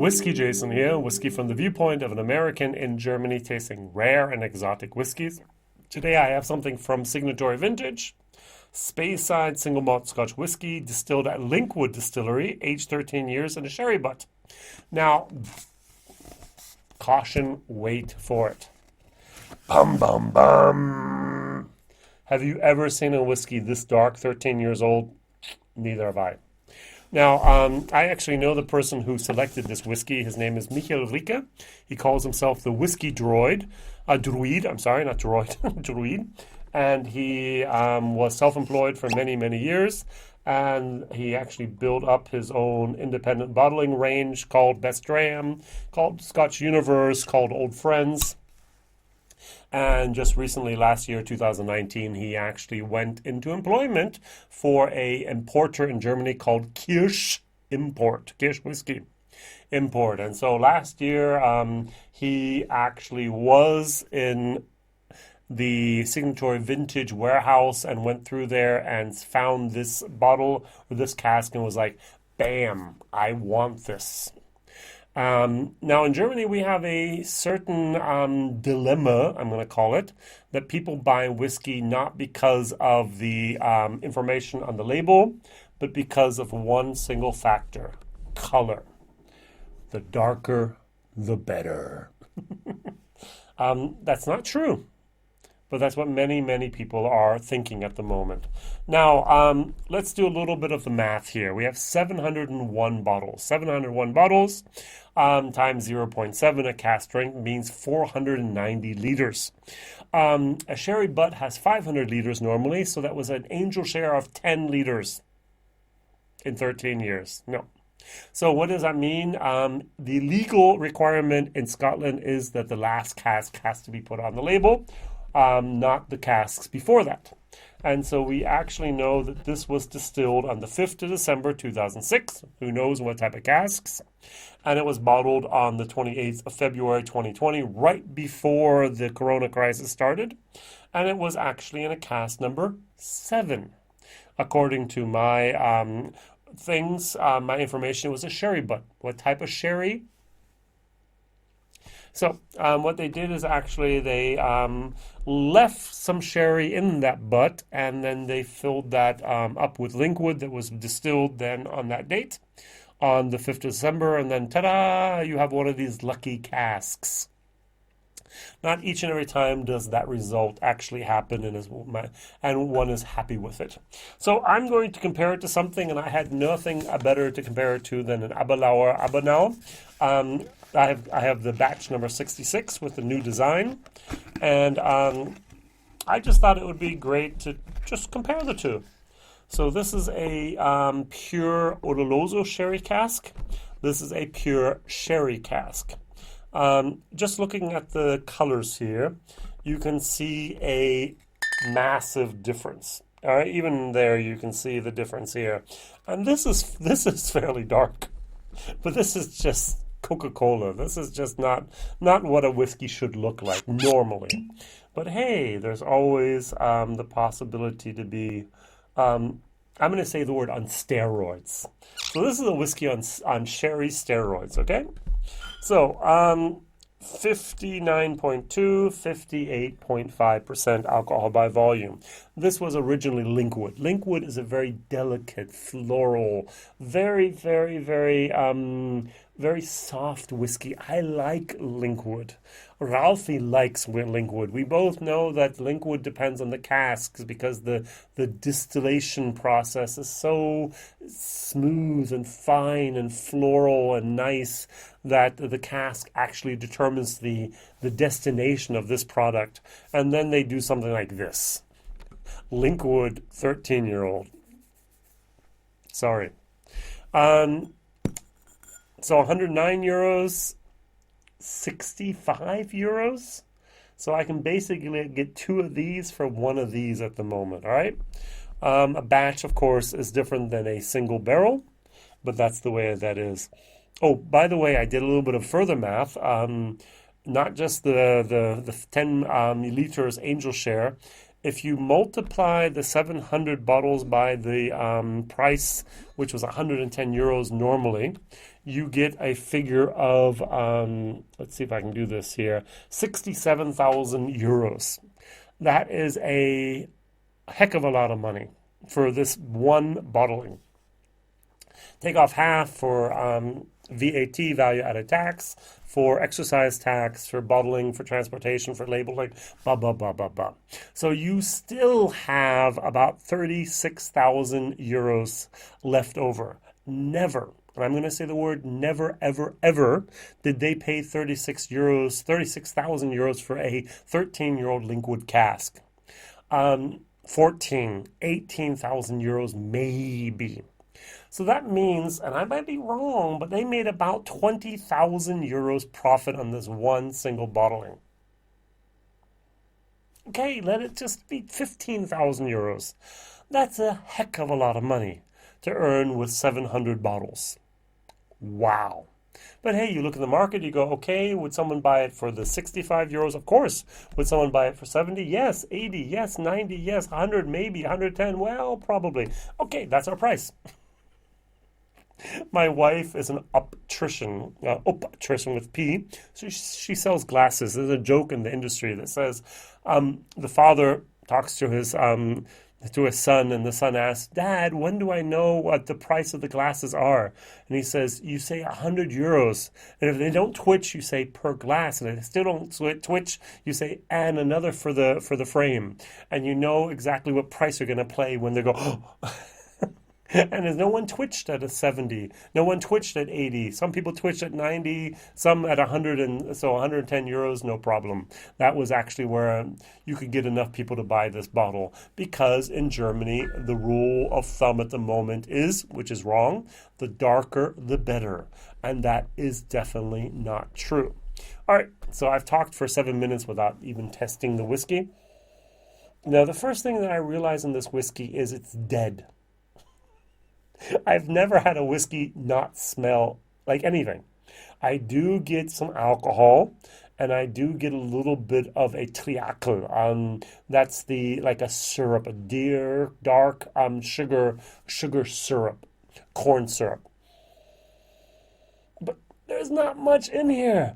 WhiskyJason here, whiskey from the viewpoint of an American in Germany tasting rare and exotic whiskeys. Today I have something from Signatory Vintage, Speyside single malt Scotch whiskey distilled at Linkwood Distillery, aged 13 years in a sherry butt. Now, caution, wait for it. Bum bum bum. Have you ever seen a whiskey this dark, 13 years old? Neither have I. Now, I actually know the person who selected this whiskey. His name is Michael Ricke. He calls himself the Whiskey Druid. Druid, I'm sorry, not droid, Druid. And he was self-employed for many, many years. And he actually built up his own independent bottling range called Bestram, called Scotch Universe, called Old Friends. And just recently, last year, 2019, he actually went into employment for a importer in Germany called Kirsch Import, Kirsch Whiskey Import. And so last year, he actually was in the Signatory Vintage warehouse and went through there and found this bottle or this cask and was like, bam, I want this. Now in Germany we have a certain dilemma, I'm going to call it, that people buy whiskey not because of the information on the label, but because of one single factor: color. The darker, the better. That's not true. But that's what many, many people are thinking at the moment. Now, let's do a little bit of the math here. We have 701 bottles. 701 bottles times 0.7, a cask strength, means 490 liters. A sherry butt has 500 liters normally, so that was an angel share of 10 liters in 13 years. No. So what does that mean? The legal requirement in Scotland is that the last cask has to be put on the label. Not the casks before that. And so we actually know that this was distilled on the 5th of December 2006. Who knows what type of casks? And it was bottled on the 28th of February 2020, right before the corona crisis started. And it was actually in a cask number 7. According to my my information, it was a sherry butt. What type of sherry? So what they did is actually they left some sherry in that butt, and then they filled that up with Linkwood that was distilled then on that date, on the 5th of December, and then ta-da, you have one of these lucky casks. Not each and every time does that result actually happen, and one is happy with it. So I'm going to compare it to something, and I had nothing better to compare it to than an Abelauer Abenau. I have the batch number 66 with the new design, and I just thought it would be great to just compare the two. So this is a pure Oloroso sherry cask. This is a pure sherry cask. Just looking at the colors here, you can see a massive difference. All right, even there you can see the difference here. And this is fairly dark, but this is just Coca-Cola. This is just not what a whiskey should look like normally. But hey, there's always the possibility to be, I'm going to say the word on steroids. So this is a whiskey on sherry steroids, okay? So 59.2, 58.5% alcohol by volume. This was originally Linkwood. Linkwood is a very delicate, floral, very, very, very, very soft whiskey. I like Linkwood. Ralphie likes Linkwood. We both know that Linkwood depends on the casks because the distillation process is so smooth and fine and floral and nice that the cask actually determines the destination of this product. And then they do something like this. Linkwood 13-year-old. Sorry. So 109 euros, 65 euros. So I can basically get 2 of these for 1 of these at the moment, all right? A batch, of course, is different than a single barrel, but that's the way that is. Oh, by the way, I did a little bit of further math. Not just the 10 liters angel share. If you multiply the 700 bottles by the price, which was 110 euros normally, you get a figure of, let's see if I can do this here, 67,000 euros. That is a heck of a lot of money for this one bottling. Take off half for VAT, value added tax, for exercise tax, for bottling, for transportation, for labeling, blah, blah, blah, blah, blah. So you still have about 36,000 euros left over. Never, and I'm going to say the word never, ever, ever, did they pay 36,000 euros for a 13-year-old Linkwood cask. 18,000 euros maybe. So that means, and I might be wrong, but they made about 20,000 euros profit on this one single bottling. Okay, let it just be 15,000 euros. That's a heck of a lot of money to earn with 700 bottles. Wow. But hey, you look at the market, you go, okay, would someone buy it for the 65 euros? Of course. Would someone buy it for 70? Yes. 80? Yes. 90? Yes. 100? Maybe. 110? Well, probably. Okay, that's our price. My wife is an optician with P. She sells glasses. There's a joke in the industry that says the father talks to his son, and the son asks, "Dad, when do I know what the price of the glasses are?" And he says, "You say 100 euros. And if they don't twitch, you say per glass. And if they still don't twitch, you say and another for the frame. And you know exactly what price you're going to play when they go." Oh. And there's no one twitched at a 70. No one twitched at 80. Some people twitched at 90, some at 100, and so 110 euros, no problem. That was actually where you could get enough people to buy this bottle, because in Germany, the rule of thumb at the moment is, which is wrong, the darker, the better. And that is definitely not true. All right, so I've talked for 7 minutes without even testing the whiskey. Now, the first thing that I realize in this whiskey is it's dead. I've never had a whiskey not smell like anything. I do get some alcohol, and I do get a little bit of a triacle. That's like a syrup, a dark sugar syrup, corn syrup. But there's not much in here.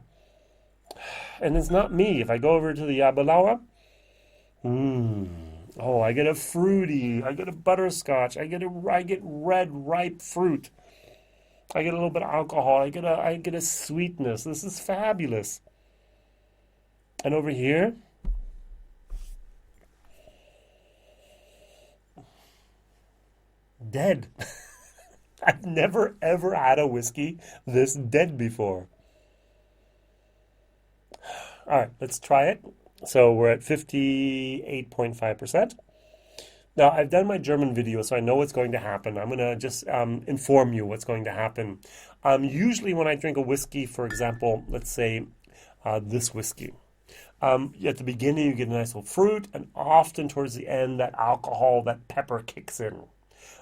And it's not me. If I go over to the Yabalauer, oh, I get a fruity, I get a butterscotch, I get red ripe fruit. I get a little bit of alcohol, I get a sweetness. This is fabulous. And over here, dead. I've never ever had a whiskey this dead before. All right, let's try it. So we're at 58.5%. Now, I've done my German video, so I know what's going to happen. I'm going to just inform you what's going to happen. Usually when I drink a whiskey, for example, let's say this whiskey, at the beginning you get a nice little fruit, and often towards the end that alcohol, that pepper kicks in.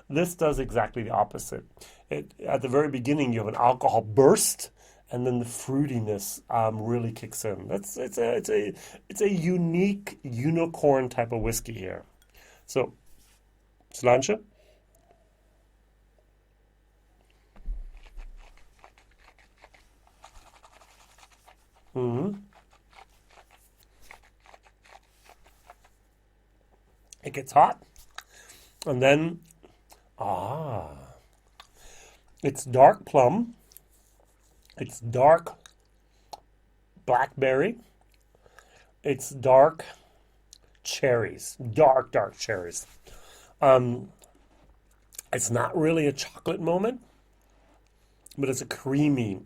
This does exactly the opposite. At the very beginning you have an alcohol burst, and then the fruitiness really kicks in. It's a unique unicorn type of whiskey here. So, Slanche. It gets hot, and then it's dark plum. It's dark blackberry. It's dark cherries. Dark cherries. It's not really a chocolate moment, but it's a creamy,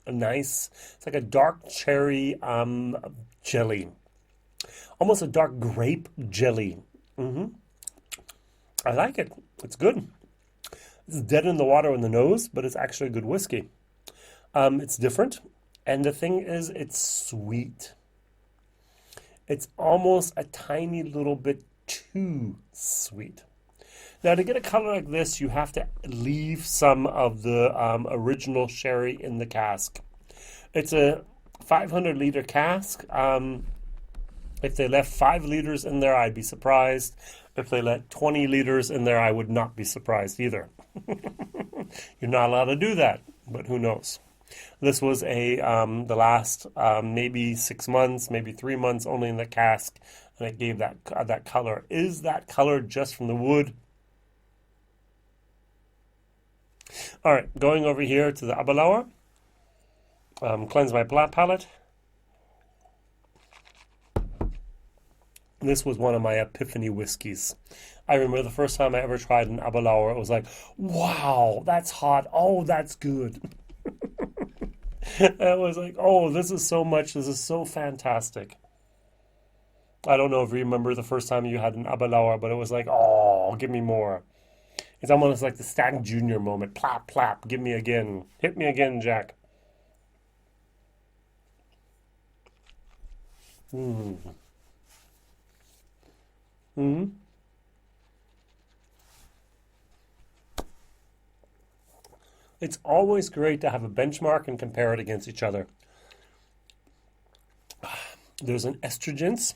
it's like a dark cherry jelly. Almost a dark grape jelly. I like it. It's good. It's dead in the water in the nose, but it's actually a good whiskey. It's different, and the thing is, it's sweet. It's almost a tiny little bit too sweet. Now, to get a color like this, you have to leave some of the original sherry in the cask. It's a 500-liter cask. If they left 5 liters in there, I'd be surprised. If they let 20 liters in there, I would not be surprised either. You're not allowed to do that, but who knows? This was the last maybe 6 months, maybe 3 months only in the cask, and it gave that color. Is that color just from the wood? All right, going over here to the Aberlour. Cleanse my palate. This was one of my epiphany whiskeys. I remember the first time I ever tried an Aberlour, it was like, wow, that's hot. Oh, that's good. I was like, oh, this is so much. This is so fantastic. I don't know if you remember the first time you had an Aberlour, but it was like, oh, give me more. It's almost like the Stag Junior moment. Plap, plap, give me again. Hit me again, Jack. Mm. Mm-hmm. It's always great to have a benchmark and compare it against each other. There's an estrogens,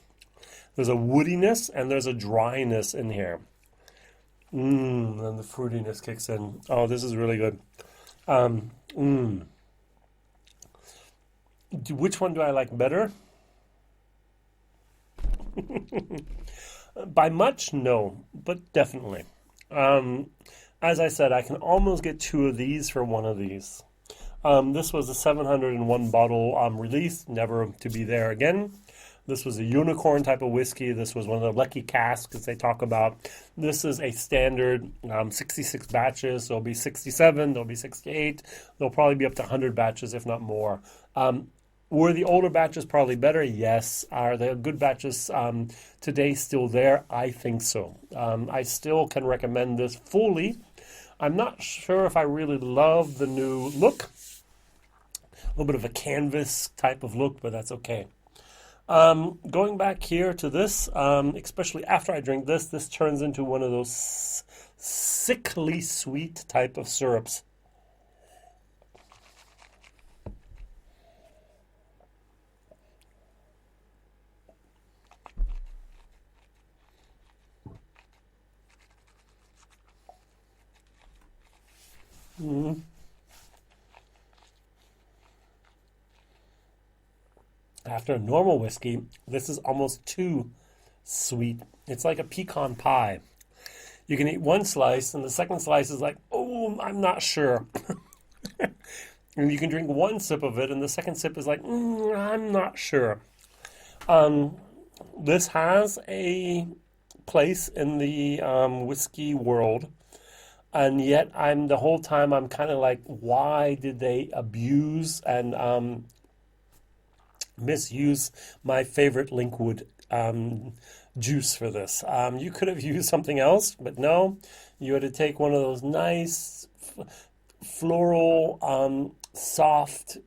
there's a woodiness, and there's a dryness in here. And the fruitiness kicks in. Oh, this is really good. Which one do I like better? By much, no, but definitely. As I said, I can almost get 2 of these for 1 of these. This was a 701 bottle release, never to be there again. This was a unicorn type of whiskey. This was one of the lucky casks they talk about. This is a standard 66 batches. There'll be 67, there'll be 68. There'll probably be up to 100 batches, if not more. Were the older batches probably better? Yes. Are the good batches today still there? I think so. I still can recommend this fully. I'm not sure if I really love the new look. A little bit of a canvas type of look, but that's okay. Going back here to this, especially after I drink this turns into one of those sickly sweet type of syrups. After a normal whiskey, this is almost too sweet. It's like a pecan pie. You can eat 1 slice, and the second slice is like, oh, I'm not sure. And you can drink 1 sip of it, and the second sip is like, I'm not sure. This has a place in the whiskey world, and yet the whole time I'm kind of like, why did they abuse and misuse my favorite Linkwood juice for this? You could have used something else, but no, you had to take one of those nice floral soft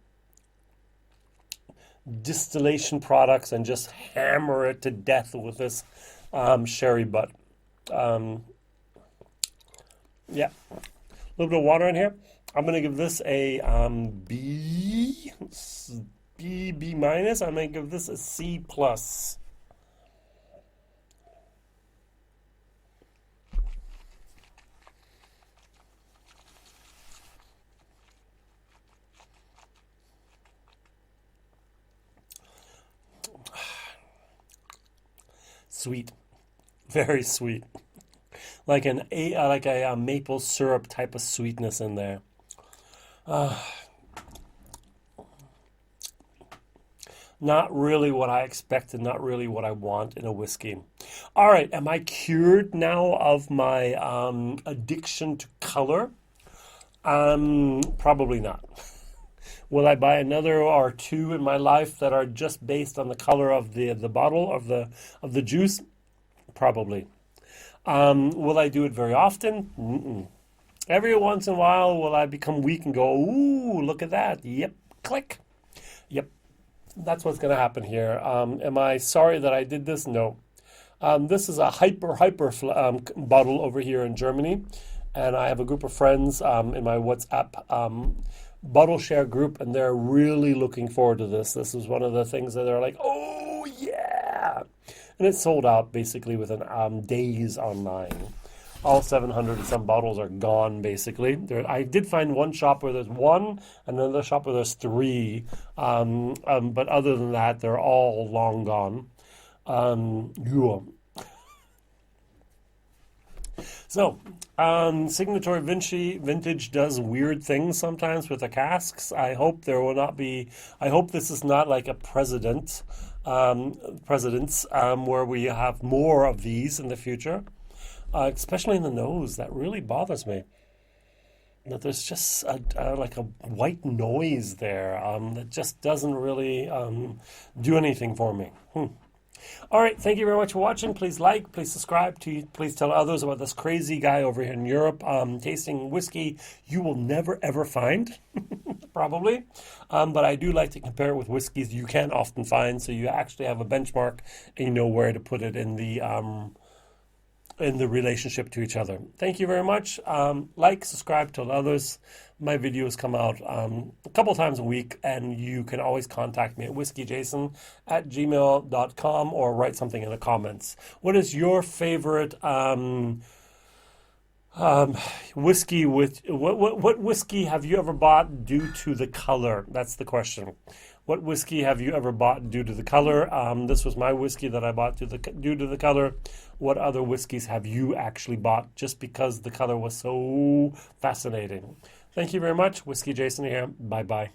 distillation products and just hammer it to death with this sherry butt. Yeah, a little bit of water in here. I'm going to give this a B minus. I'm going to give this a C plus. Sweet, very sweet, like a maple syrup type of sweetness in there. Not really what I expected, not really what I want in a whiskey. All right, am I cured now of my addiction to color? Probably not. Will I buy another or 2 in my life that are just based on the color of the bottle of the juice? Probably. Will I do it very often? Mm-mm. Every once in a while, will I become weak and go, ooh, look at that. Yep, click. Yep, that's what's going to happen here. Am I sorry that I did this? No. This is a hyper bottle over here in Germany. And I have a group of friends in my WhatsApp bottle share group, and they're really looking forward to this. This is one of the things that they're like, oh, yeah. and it's sold out basically within days online. All 700 and some bottles are gone, basically. I did find one shop where there's one, and another shop where there's three. But other than that, they're all long gone. Yeah. So, Signatory Vintage does weird things sometimes with the casks. I hope there will not be. I hope this is not like a president's, where we have more of these in the future. Especially in the nose, that really bothers me. That there's just like a white noise there that just doesn't really do anything for me. All right, thank you very much for watching. Please like, please subscribe, please tell others about this crazy guy over here in Europe tasting whiskey you will never ever find, probably. But I do like to compare it with whiskeys you can often find, so you actually have a benchmark and you know where to put it in the relationship to each other. Thank you very much. Like, subscribe, tell others. My videos come out a couple times a week, and you can always contact me at whiskyjason@gmail.com or write something in the comments. What is your favorite whiskey with what whiskey have you ever bought due to the color? That's the question. What whiskey have you ever bought due to the color? This was my whiskey that I bought due to the color. What other whiskeys have you actually bought just because the color was so fascinating? Thank you very much. Whiskey Jason here. Bye-bye.